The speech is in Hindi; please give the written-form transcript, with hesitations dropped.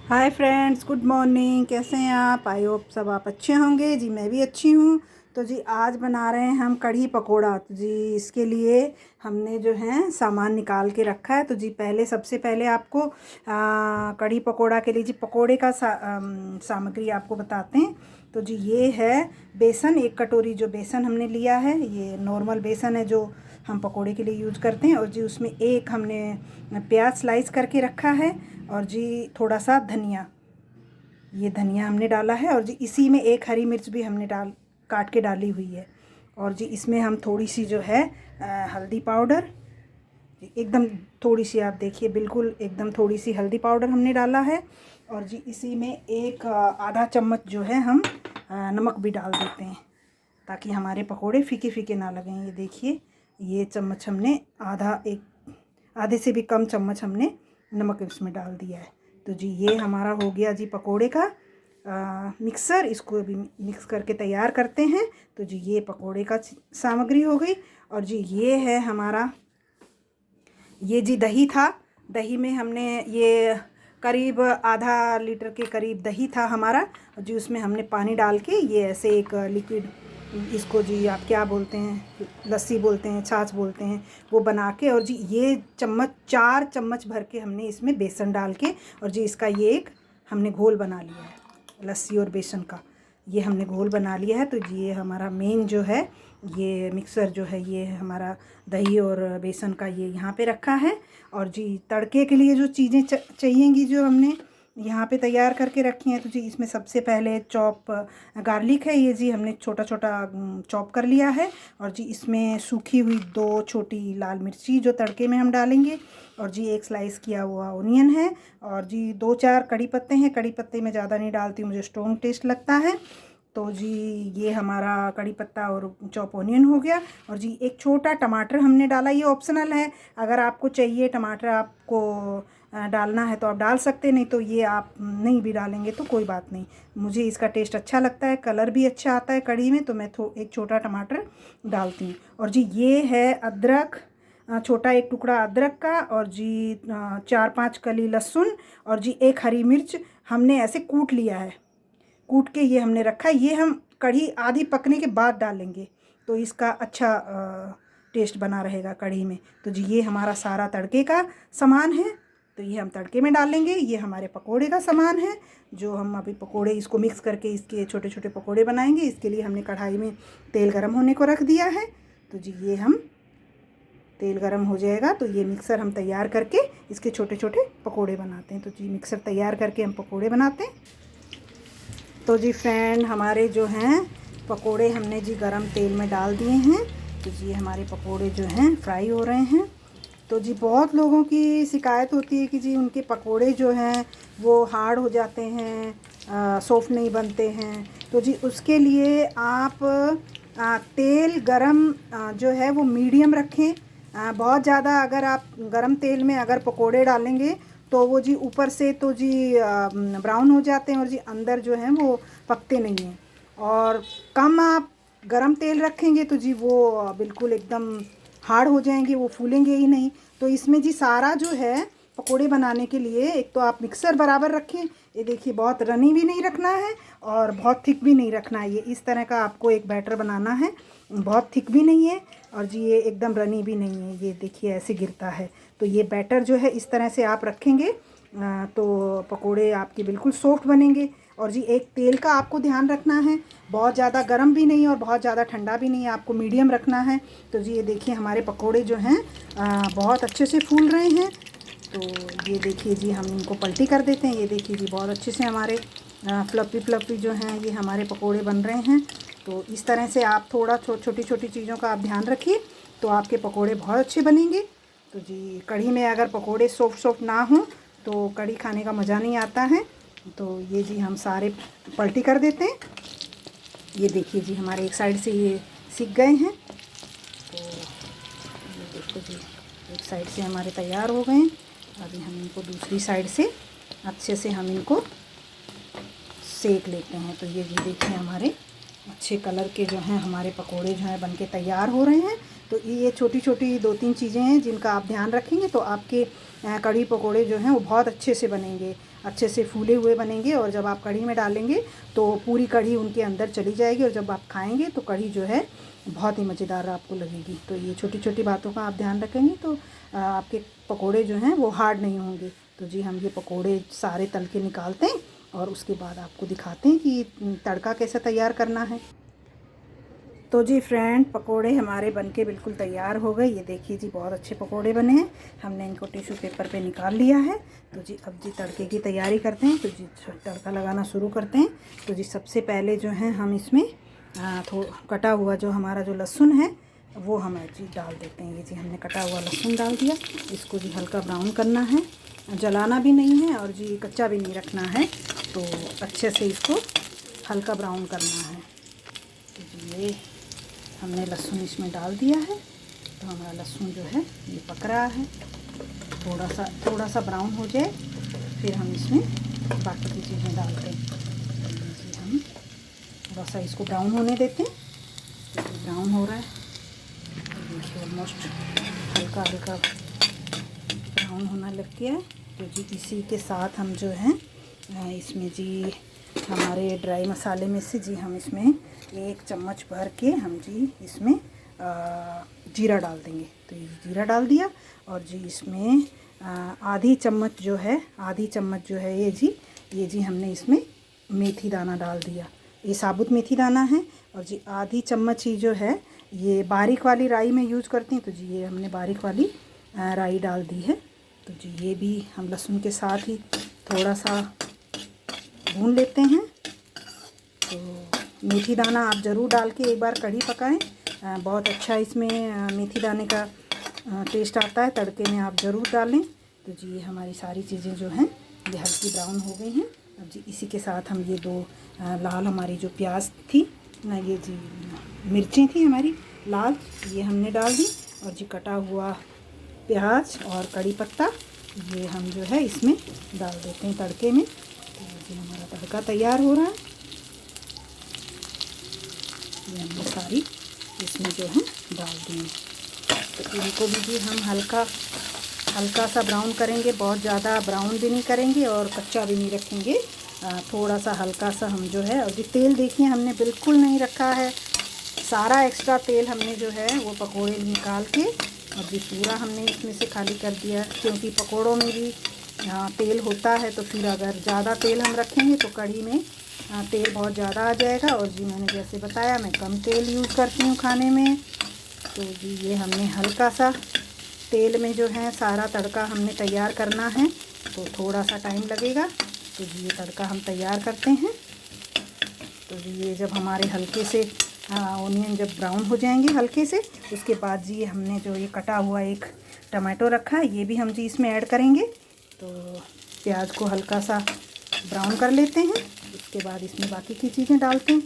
Hi friends, good morning. कैसे हैं आप? आई होप सब आप अच्छे होंगे। जी मैं भी अच्छी हूँ। तो जी आज बना रहे हैं हम कढ़ी पकोड़ा। तो जी इसके लिए हमने जो है सामान निकाल के रखा है। तो जी सबसे पहले आपको कढ़ी पकोड़ा के लिए जी पकोड़े का सामग्री आपको बताते हैं। तो जी ये है बेसन, 1 कटोरी जो बेसन हमने लिया है। ये नॉर्मल बेसन है जो हम पकोड़े के लिए यूज करते हैं। और जी उसमें एक हमने प्याज स्लाइस करके रखा है। और जी थोड़ा सा धनिया, ये धनिया हमने डाला है। और जी इसी में एक हरी मिर्च भी हमने काट के डाली हुई है। और जी इसमें हम थोड़ी सी जो है हल्दी पाउडर, एकदम थोड़ी सी, आप देखिए बिल्कुल एकदम थोड़ी सी हल्दी पाउडर हमने डाला है। और जी इसी में एक आधा चम्मच जो है हम नमक भी डाल देते हैं, ताकि हमारे पकोड़े फीके फीके ना लगें। ये देखिए, ये चम्मच हमने आधे से भी कम चम्मच हमने नमक इसमें डाल दिया है। तो जी ये हमारा हो गया जी पकोड़े का मिक्सर। इसको अभी मिक्स करके तैयार करते हैं। तो जी ये पकोड़े का सामग्री हो गई। और जी ये है हमारा, ये जी दही था। दही में हमने ये करीब आधा लीटर के करीब दही था हमारा। जी उसमें हमने पानी डाल के ये ऐसे एक लिक्विड, इसको जी आप क्या बोलते हैं, लस्सी बोलते हैं, छाछ बोलते हैं, वो बना के। और जी ये 4 चम्मच भर के हमने इसमें बेसन डाल के, और जी इसका ये एक हमने घोल बना लिया है। लस्सी और बेसन का ये हमने घोल बना लिया है। तो जी ये हमारा मेन जो है, ये मिक्सर जो है, ये हमारा दही और बेसन का ये यहाँ पे रखा है। और जी तड़के के लिए जो चीज़ें चाहिएंगी जो हमने यहाँ पे तैयार करके रखी हैं। तो जी इसमें सबसे पहले गार्लिक है, ये जी हमने छोटा छोटा चॉप कर लिया है। और जी इसमें सूखी हुई 2 छोटी लाल मिर्ची जो तड़के में हम डालेंगे। और जी एक स्लाइस किया हुआ ओनियन है। और जी 2-4 कड़ी पत्ते हैं। कड़ी पत्ते मैं ज़्यादा नहीं डालती, मुझे स्ट्रॉन्ग टेस्ट लगता है। तो जी ये हमारा कड़ी पत्ता और चॉप ओनियन हो गया। और जी एक छोटा टमाटर हमने डाला, ये ऑप्शनल है। अगर आपको चाहिए टमाटर आपको डालना है तो आप डाल सकते, नहीं तो ये आप नहीं भी डालेंगे तो कोई बात नहीं। मुझे इसका टेस्ट अच्छा लगता है, कलर भी अच्छा आता है कड़ी में, तो मैं एक छोटा टमाटर डालती हूँ। और जी ये है अदरक, छोटा एक टुकड़ा अदरक का। और जी 4-5 कली लहसुन। और जी एक हरी मिर्च हमने ऐसे कूट लिया है, कूट के ये हमने रखा है। ये हम कढ़ी आधी पकने के बाद डालेंगे, तो इसका अच्छा टेस्ट बना रहेगा कढ़ी में। तो जी ये हमारा सारा तड़के का सामान है, तो ये हम तड़के में डालेंगे। ये हमारे पकोड़े का सामान है, जो हम अभी पकोड़े इसको मिक्स करके इसके छोटे छोटे पकोड़े बनाएंगे। इसके लिए हमने कढ़ाई में तेल गरम होने को रख दिया है। तो जी ये हम तेल गरम हो जाएगा तो ये मिक्सर हम तैयार करके इसके छोटे छोटे पकोड़े बनाते हैं। तो जी मिक्सर तैयार करके हम पकोड़े बनाते हैं। तो जी फ्रेंड, हमारे जो हैं पकोड़े हमने जी गरम तेल में डाल दिए हैं। तो जी हमारे पकोड़े जो हैं फ्राई हो रहे हैं। तो जी बहुत लोगों की शिकायत होती है कि जी उनके पकोड़े जो हैं वो हार्ड हो जाते हैं, सॉफ्ट नहीं बनते हैं। तो जी उसके लिए आप तेल गरम जो है वो मीडियम रखें। बहुत ज़्यादा अगर आप गरम तेल में अगर पकोड़े डालेंगे तो वो जी ऊपर से तो जी ब्राउन हो जाते हैं, और जी अंदर जो है वो पकते नहीं हैं। और कम आप गरम तेल रखेंगे तो जी वो बिल्कुल एकदम हार्ड हो जाएंगे, वो फूलेंगे ही नहीं। तो इसमें जी सारा जो है पकोड़े बनाने के लिए, एक तो आप मिक्सर बराबर रखें। ये देखिए, बहुत रनी भी नहीं रखना है और बहुत थिक भी नहीं रखना है। ये इस तरह का आपको एक बैटर बनाना है, बहुत थिक भी नहीं है और जी ये एकदम रनी भी नहीं है। ये देखिए ऐसे गिरता है। तो ये बैटर जो है इस तरह से आप रखेंगे तो पकोड़े आपके बिल्कुल सॉफ्ट बनेंगे। और जी एक तेल का आपको ध्यान रखना है, बहुत ज़्यादा गर्म भी नहीं और बहुत ज़्यादा ठंडा भी नहीं, आपको मीडियम रखना है। तो जी ये देखिए हमारे पकोड़े जो हैं बहुत अच्छे से फूल रहे हैं। तो ये देखिए जी, हम इनको पलटी कर देते हैं। ये देखिए जी, बहुत अच्छे से हमारे फ्लफ़ी जो हैं ये हमारे पकोड़े बन रहे हैं। तो इस तरह से आप थोड़ा छोटी छोटी चीज़ों का आप ध्यान रखिए तो आपके पकोड़े बहुत अच्छे बनेंगे। तो जी कढ़ी में अगर पकोड़े सॉफ्ट ना हों तो कढ़ी खाने का मज़ा नहीं आता है। तो ये जी हम सारे पलटी कर देते हैं। ये देखिए जी, हमारे एक साइड से ये सिक गए हैं। तो ये देखो जी, एक साइड से हमारे तैयार हो गए हैं। अभी हम इनको दूसरी साइड से अच्छे से हम इनको सेक लेते हैं। तो ये जी देखिए, हमारे अच्छे कलर के जो हैं हमारे पकोड़े जो हैं बनके तैयार हो रहे हैं। तो ये छोटी छोटी 2-3 चीज़ें हैं जिनका आप ध्यान रखेंगे तो आपके कढ़ी पकोड़े जो हैं वो बहुत अच्छे से बनेंगे, अच्छे से फूले हुए बनेंगे। और जब आप कढ़ी में डालेंगे तो पूरी कढ़ी उनके अंदर चली जाएगी और जब आप खाएंगे तो कढ़ी जो है बहुत ही मज़ेदार आपको लगेगी। तो ये छोटी छोटी बातों का आप ध्यान रखेंगे तो आपके पकोड़े जो हैं वो हार्ड नहीं होंगे। तो जी हम ये पकोड़े सारे तल के निकालते हैं और उसके बाद आपको दिखाते हैं कि तड़का कैसे तैयार करना है। तो जी फ्रेंड, पकोड़े हमारे बनके बिल्कुल तैयार हो गए। ये देखिए जी, बहुत अच्छे पकोड़े बने हैं। हमने इनको टिश्यू पेपर पे निकाल लिया है। तो जी अब जी तड़के की तैयारी करते हैं। तो जी तड़का लगाना शुरू करते हैं। तो जी सबसे पहले जो है हम इसमें कटा हुआ जो हमारा जो लहसुन है वो हम जी डाल देते हैं। ये जी हमने कटा हुआ लहसुन डाल दिया। इसको जी हल्का ब्राउन करना है, जलाना भी नहीं है और जी कच्चा भी नहीं रखना है। तो अच्छे से इसको हल्का ब्राउन करना है। तो जी ये हमने लहसुन इसमें डाल दिया है। तो हमारा लहसुन जो है ये पक रहा है। थोड़ा सा ब्राउन हो जाए फिर हम इसमें बाकी की चीज़ें डालते हैं। जी हम थोड़ा सा इसको ब्राउन होने देते हैं। तो ब्राउन हो रहा है, देखिए ऑलमोस्ट हल्का हल्का ब्राउन होना लग गया है। तो जी इसी के साथ हम जो हैं इसमें जी हमारे ड्राई मसाले में से जी हम इसमें 1 चम्मच भर के हम जी इसमें जीरा डाल देंगे। तो ये जीरा डाल दिया और जी इसमें आधी चम्मच जो है ये जी हमने इसमें मेथी दाना डाल दिया। ये साबुत मेथी दाना है। और जी आधी चम्मच ही जो है ये बारीक वाली राई में यूज़ करते हैं। तो जी ये हमने बारीक वाली राई डाल दी है। तो जी ये भी हम लहसुन के साथ ही थोड़ा सा भून लेते हैं। तो मेथी दाना आप ज़रूर डाल के एक बार कढ़ी पकाएं, बहुत अच्छा इसमें मेथी दाने का टेस्ट आता है। तड़के में आप ज़रूर डालें। तो जी ये हमारी सारी चीज़ें जो हैं ये हल्की ब्राउन हो गई हैं। अब जी इसी के साथ हम ये 2 लाल हमारी जो प्याज थी ना, ये जी मिर्चें थी हमारी लाल, ये हमने डाल दी। और जी कटा हुआ प्याज और कड़ी पत्ता ये हम जो है इसमें डाल देते हैं तड़के में। तो जी हमारा तड़का तैयार हो रहा है। ये हमने सारी इसमें जो है डाल दी। तो इनको भी हम हल्का सा ब्राउन करेंगे, बहुत ज़्यादा ब्राउन भी नहीं करेंगे और कच्चा भी नहीं रखेंगे। थोड़ा सा हल्का सा हम जो है, और जी तेल देखिए हमने बिल्कुल नहीं रखा है। सारा एक्स्ट्रा तेल हमने जो है वो पकोड़े निकाल के और जी पूरा हमने इसमें से खाली कर दिया, क्योंकि पकोड़ों में भी तेल होता है। तो फिर अगर ज़्यादा तेल हम रखेंगे तो कढ़ी में तेल बहुत ज़्यादा आ जाएगा। और जी मैंने जैसे बताया मैं कम तेल यूज़ करती हूँ खाने में। तो जी ये हमने हल्का सा तेल में जो है सारा तड़का हमने तैयार करना है। तो थोड़ा सा टाइम लगेगा। तो जी ये तड़का हम तैयार करते हैं। तो जी ये जब हमारे हल्के से ओनियन जब ब्राउन हो जाएंगे हल्के से, उसके बाद जी हमने जो ये कटा हुआ एक टमाटो रखा है ये भी हम जी इसमें ऐड करेंगे। तो प्याज को हल्का सा ब्राउन कर लेते हैं, उसके बाद इसमें बाकी की चीज़ें डालते हैं।